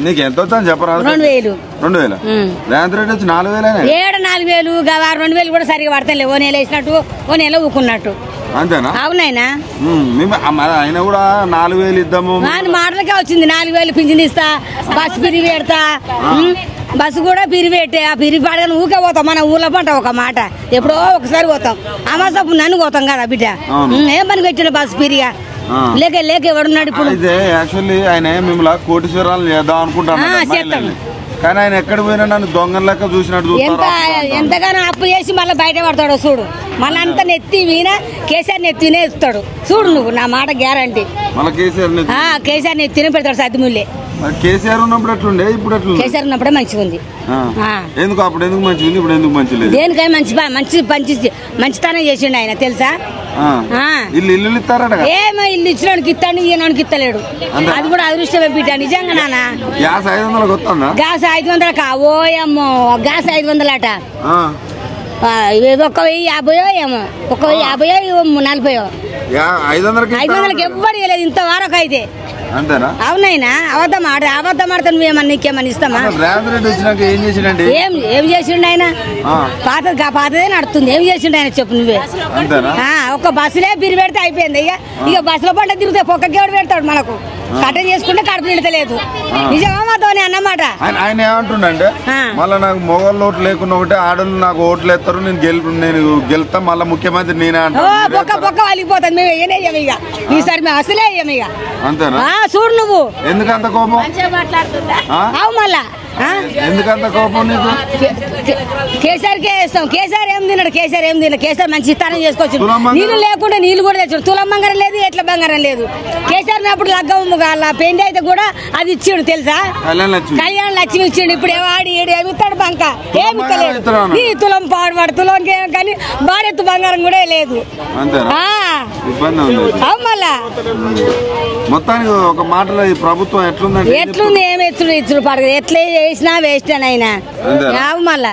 నీకు ఎంత వద్దని చెప్పరా? 2000. 2000 రేవంత్ రెడ్డి వచ్చి 4000 ఏడు 4000 2000 కూడా సరిగా పడతాయి. ఓ నెల వేసినట్టు ఓ నెల ఊకున్నట్టు. అంతేనా? అవునైనా ఆయన కూడా 4000 ఇద్దాము మాటలకే వచ్చింది. 4000 పింఛన్ ఇస్తా, బస్సు పిరిగి పెడతా. బస్సు కూడా పిరిగి పెట్టే ఆ పిరిగి పడగానే ఊకే పోతాం. మన ఊర్లో పంట ఒక మాట ఎప్పుడో ఒకసారి పోతాం. అమాసపు నన్ను పోతాం కదా బిడ్డ. ఏం పని పెట్టిన బస్సు పిరిగా లేక లేక ఎవడున్నాడు ఇప్పుడు? యాక్చువల్లీ ఆయన మిమ్మల్ని కోటీశ్వరాలు చేద్దాం అనుకుంటాను. కానీ ఆయన ఎక్కడ పోయినా నన్ను దొంగ లెక్క చూసినట్టు ఎంతగానో అప్పు చేసి మళ్ళీ బయట పడతాడు చూడు. మళ్ళీ అంతా నెత్తి వీణ కేసీఆర్ నెత్తినే ఇస్తాడు చూడు. నువ్వు నా మాట గ్యారంటీ. కేసీఆర్ నెత్తినే పెడతాడు సద్దిముల్లే. కేసీఆర్ ఉన్నప్పుడు ఎట్లుండే, ఇప్పుడు ఎట్లా? కేసీఆర్ ఉన్నప్పుడే మంచిగా ఉంది. ఎందుకు అప్పుడు ఎందుకు మంచిగా ఉంది, ఇప్పుడు ఎందుకు మంచి లేదు? దేనికై మంచితనం చేసిండు ఆయన తెలుసా? ఇల్లు ఇస్తారట. ఏమో ఇల్లు ఇచ్చినోడికి ఇస్తాడు, ఈయనోడికి ఇస్తలేడు. అది కూడా అదృష్టమే బిడ్డ నిజంగా. నాన్న గ్యాస్ 500 వస్తుందా? గ్యాస్ 500 ఓయమ్మో గ్యాస్ 500 అట. 1,050 ఏమో 1,050 40 500కి ఎవ్వరు ఇవ్వలేదు ఇంతవరకు అయితే. అంతేనా? అవునైనా అబద్ధం ఆడతా నువ్వేమన్నా నీకేమన్నా ఇస్తామా? ఏం చేసిండు ఆయన? పాతదే నడుతుంది. ఏం చేసిండు ఆయన చెప్పు నువ్వే. ఒక బస్సులే బిరి పెడితే అయిపోయింది. ఇక బస్సులో పంట తిరిగితే పొక్కకి ఎవడు పెడతాడు మనకు? కట్టం చేసుకుంటే కడుపు నిడతలేదు. నిజమా మాతోనే అన్నమాట. ఆయన ఏమంటుండే మళ్ళీ నాకు మొగోళ్ళు ఓట్లు లేకుండా ఒకటే ఆడలు నాకు ఓట్లు వేస్తారు, నేను గెలుతా, మళ్ళీ ముఖ్యమంత్రి నేనే అంటా. పొక్క వాలిపోతుంది. మేము ఏనేయం ఇక ఈసారి మేము అసలే వేయం ఇక. అంతేనా? చూడు నువ్వు ఎందుకంత కోపం? అవు మళ్ళా ఎందుకంత కోపం నీకు? కేసీఆర్కే వేస్తాం. కేసీఆర్ ఏం తిన్నాడు? కేసీఆర్ మంచి స్థానం చేసుకోవచ్చు. నీళ్లు లేకుండా నీళ్లు కూడా తెచ్చాడు. తులం బంగారం లేదు, ఎట్ల బంగారం లేదు. కేసీఆర్ అప్పుడు లగ్గమ్మ పెండి అయితే కూడా అది ఇచ్చిండు తెలుసా? కళ్యాణ లక్ష్మి ఇచ్చిండు. ఇప్పుడు ఏవాడి ఏమి ఇస్తాడు? బంక ఏమి ఇస్తలేదు. నీ తులం పాడువాడు తులం కానీ భారెత్తు బంగారం కూడా లేదు. మళ్ళా మొత్తానికి ఒక మాటలో ఈ ప్రభుత్వం ఎట్లుంది? ఏమి ఇచ్చుడు పడదు. ఎట్లా చేసినా వేస్ట్ అయినా మళ్ళా.